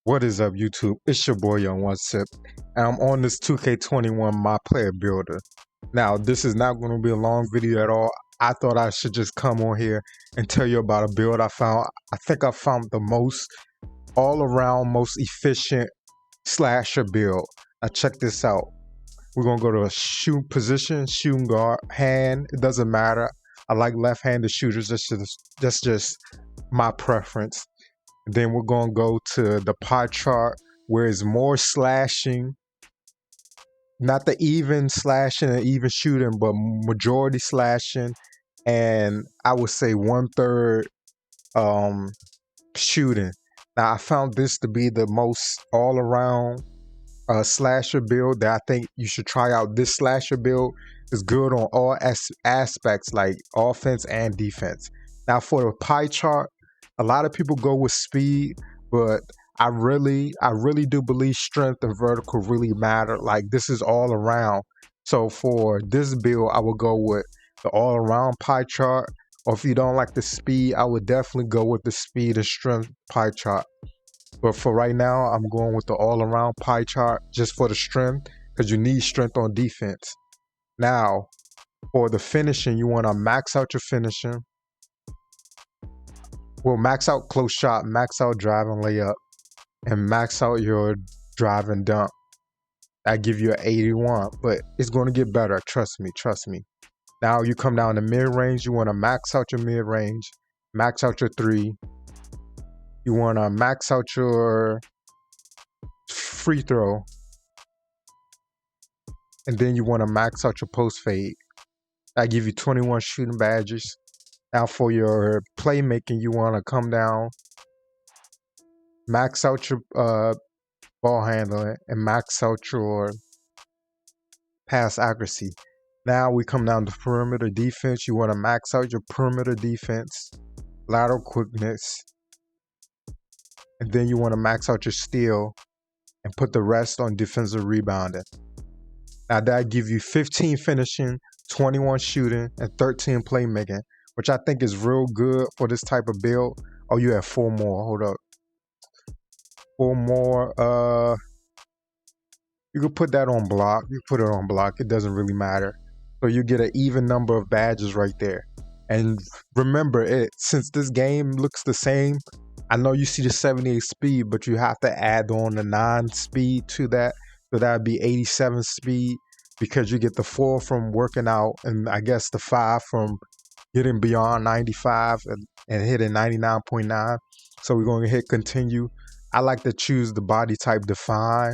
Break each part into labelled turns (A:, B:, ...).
A: What is up, YouTube? It's your boy Young One Sip, and I'm on this 2K21 My Player Builder. Now, this is not going to be a long video at all. I thought I should just come on here and tell you about a build I found. I think I found the most all-around, most efficient slasher build. Now, check this out. We're going to go to a shoot position, shooting guard, hand. It doesn't matter. I like left-handed shooters. That's just my preference. Then we're going to go to the pie chart where it's more slashing, not the even slashing and even shooting, but majority slashing, and I would say 1/3 shooting. Now I found this to be the most all-around slasher build that I think you should try out. This slasher build is good on all aspects, like offense and defense. Now for the pie chart, a lot of people go with speed, but I really do believe strength and vertical really matter. Like, this is all around. So for this build, I would go with the all around pie chart. Or if you don't like the speed, I would definitely go with the speed and strength pie chart. But for right now, I'm going with the all around pie chart just for the strength, because you need strength on defense. Now, for the finishing, you want to max out your finishing. Well, max out close shot, max out drive and layup, and max out your drive and dunk. I give you an 81, but it's going to get better. Trust me. Now you come down to mid-range. You want to max out your mid-range, max out your three. You want to max out your free throw. And then you want to max out your post fade. I give you 21 shooting badges. Now for your playmaking, you want to come down, max out your ball handling, and max out your pass accuracy. Now we come down to perimeter defense. You want to max out your perimeter defense, lateral quickness, and then you want to max out your steal and put the rest on defensive rebounding. Now that gives you 15 finishing, 21 shooting, and 13 playmaking, which I think is real good for this type of build. Oh, you have 4 more. Hold up. 4 more. You could put that on block. You put it on block. It doesn't really matter. So you get an even number of badges right there. And remember, since this game looks the same, I know you see the 78 speed, but you have to add on the 9 speed to that. So that would be 87 speed, because you get the 4 from working out, and I guess the 5 from getting beyond 95 and hitting 99.9. So we're going to hit continue. I like to choose the body type define.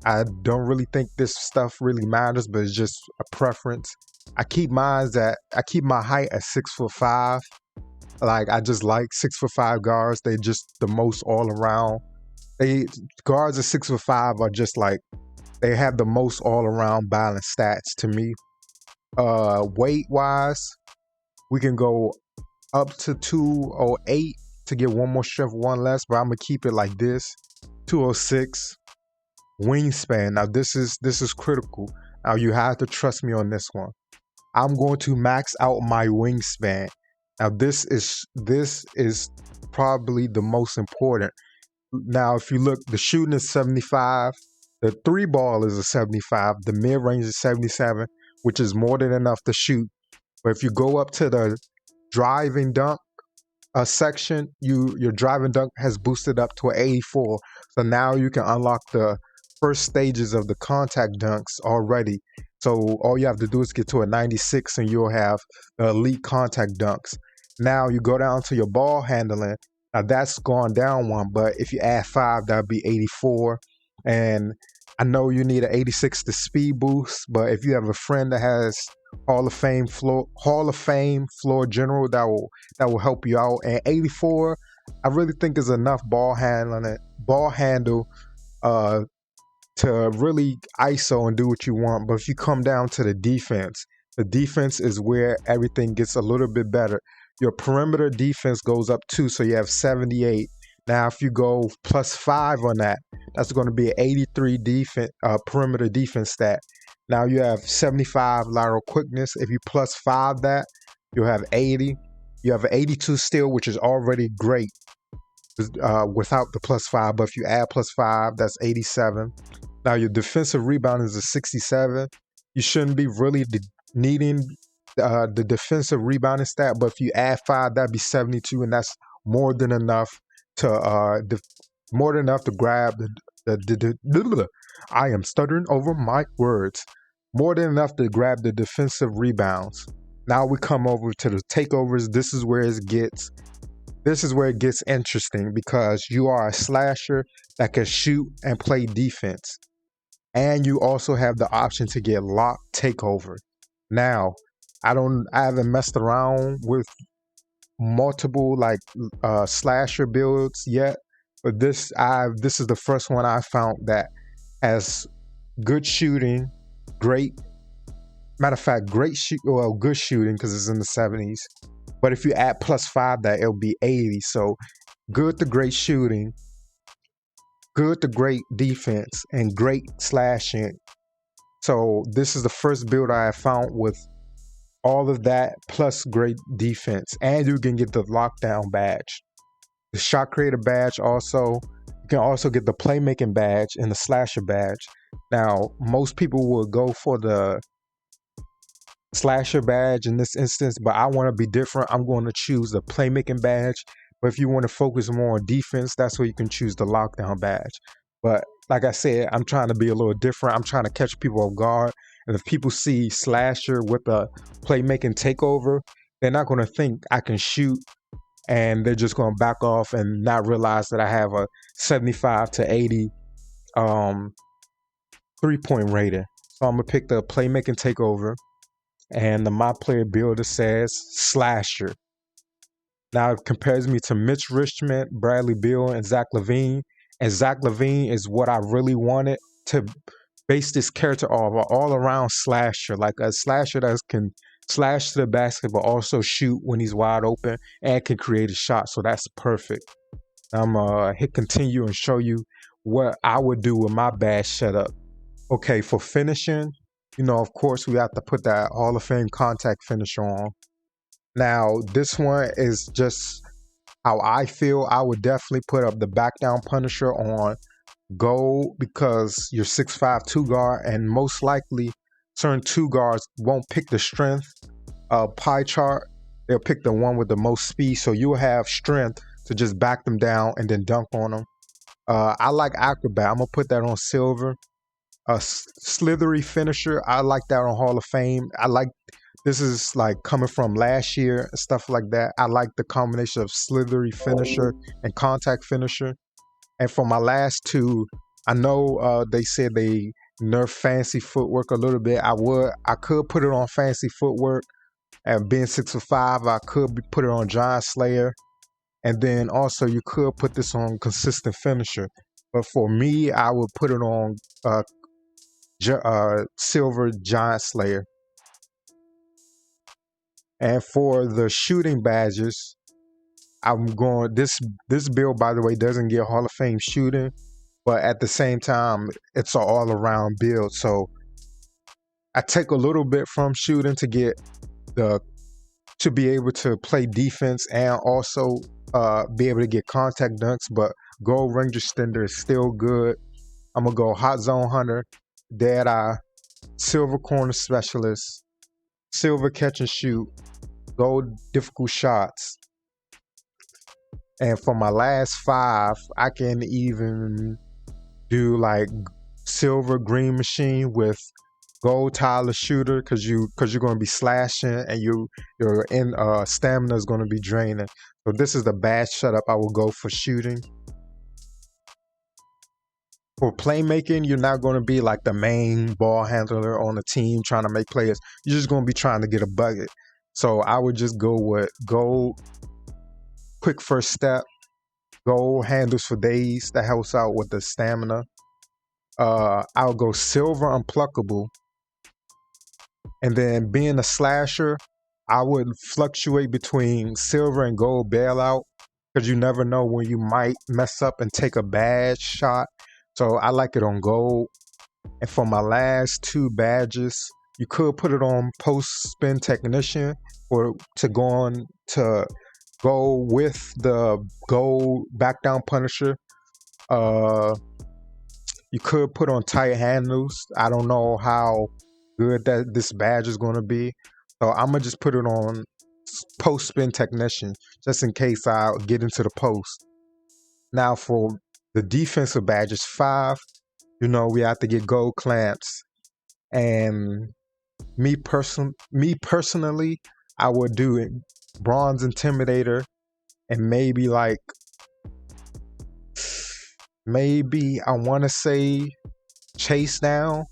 A: I don't really think this stuff really matters, but it's just a preference. I keep my height at 6'5". Like, I just like 6'5" guards. They're just the most all around. Guards at 6'5" are just like, they have the most all around balanced stats to me. Weight wise, we can go up to 208 to get one more strength, one less, but I'm gonna keep it like this. 206. Wingspan. Now this is critical. Now you have to trust me on this one. I'm going to max out my wingspan. Now this is probably the most important. Now if you look, the shooting is 75, the 3 ball is a 75, the mid range is 77, which is more than enough to shoot. But if you go up to the driving dunk section, your driving dunk has boosted up to an 84. So now you can unlock the first stages of the contact dunks already. So all you have to do is get to a 96 and you'll have the elite contact dunks. Now you go down to your ball handling. Now that's gone down 1, but if you add 5, that'd be 84. And I know you need an 86 to speed boost, but if you have a friend that has Hall of Fame floor general, that will help you out. And 84, I really think is enough ball handle to really ISO and do what you want. But if you come down to the defense is where everything gets a little bit better. Your perimeter defense goes up too, so you have 78. Now if you go +5 on that, that's going to be an 83 perimeter defense stat. Now you have 75 lateral quickness. If you +5 that, you'll have 80. You have an 82 steal, which is already great. without the +5, but if you add +5, that's 87. Now your defensive rebound is a 67. You shouldn't be really needing the defensive rebounding stat, but if you add 5, that'd be 72, and that's more than enough to grab the I am stuttering over my words. More than enough to grab the defensive rebounds. Now we come over to the takeovers. This is where it gets interesting because you are a slasher that can shoot and play defense. And you also have the option to get locked takeover. Now, I haven't messed around with multiple slasher builds yet, but this is the first one I found that has good shooting, great good shooting because it's in the 70s. But if you add +5, that it'll be 80. So good to great shooting, good to great defense, and great slashing. So this is the first build I have found with all of that plus great defense, and you can get the lockdown badge, the shot creator badge. Also, you can also get the playmaking badge and the slasher badge. Now, most people will go for the slasher badge in this instance, but I want to be different. I'm going to choose the playmaking badge. But if you want to focus more on defense, that's where you can choose the lockdown badge. But like I said, I'm trying to be a little different. I'm trying to catch people off guard. And if people see slasher with a playmaking takeover, they're not going to think I can shoot, and they're just going to back off and not realize that I have a 75 to 80 3-point rating. So I'm going to pick the playmaking takeover. And the My Player Builder says slasher. Now it compares me to Mitch Richmond, Bradley Beal, and Zach LaVine. And Zach LaVine is what I really wanted to base this character off, an all-around slasher, like a slasher that can slash to the basket but also shoot when he's wide open and can create a shot. So that's perfect. I'm gonna hit continue and show you what I would do with my badge setup. Okay, for finishing, of course, we have to put that Hall of Fame contact finish on. Now, this one is just how I feel. I would definitely put up the back down Punisher on gold because you're 6'5" 2 guard, and most likely certain 2 guards won't pick the strength pie chart. They'll pick the one with the most speed, so you'll have strength to just back them down and then dunk on them. I like Acrobat. I'm going to put that on silver. A slithery finisher, I like that on Hall of Fame. This is like coming from last year, stuff like that. I like the combination of slithery finisher and contact finisher. And for my last two, I know they said they nerfed fancy footwork a little bit. I could put it on fancy footwork, and being 6'5", I could put it on Giant Slayer. And then also you could put this on consistent finisher. But for me, I would put it on silver Giant Slayer. And for the shooting badges, I'm going this build, by the way, doesn't get Hall of Fame shooting, but at the same time it's an all-around build. So I take a little bit from shooting to get to be able to play defense and also be able to get contact dunks, but Gold Ranger Stender is still good. I'm gonna go Hot Zone Hunter, Deadeye, Silver Corner Specialist, Silver Catch and Shoot, Gold Difficult Shots. And for my last 5, I can even do like Silver Green Machine with Gold Tyler Shooter because you're going to be slashing and your stamina is going to be draining. So this is the badge setup I will go for shooting. For playmaking, you're not going to be like the main ball handler on the team trying to make players. You're just going to be trying to get a bucket. So I would just go with gold, quick first step, gold handles for days. That helps out with the stamina. I'll go silver unpluckable. And then being a slasher, I would fluctuate between silver and gold bailout because you never know when you might mess up and take a bad shot. So I like it on gold. And for my last 2 badges, you could put it on post spin technician or to go on to go with the gold back down Punisher. You could put on tight handles. I don't know how good that this badge is going to be. So I'm going to just put it on post spin technician just in case I get into the post. Now for the defensive badges, 5, we have to get gold clamps. And me personally, I would do it bronze intimidator and maybe I want to say chase down.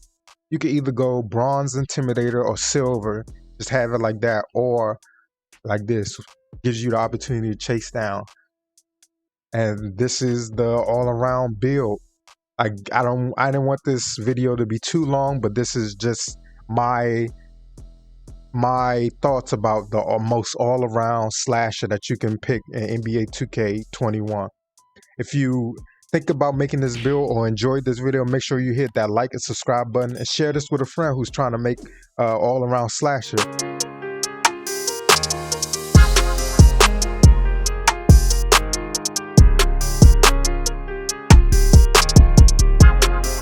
A: You can either go bronze intimidator or silver, just have it like that, or like this gives you the opportunity to chase down. And this is the all-around build. I didn't want this video to be too long, but this is just my thoughts about the most all-around slasher that you can pick in NBA 2K21. If you think about making this build or enjoyed this video, make sure you hit that like and subscribe button and share this with a friend who's trying to make all-around slasher.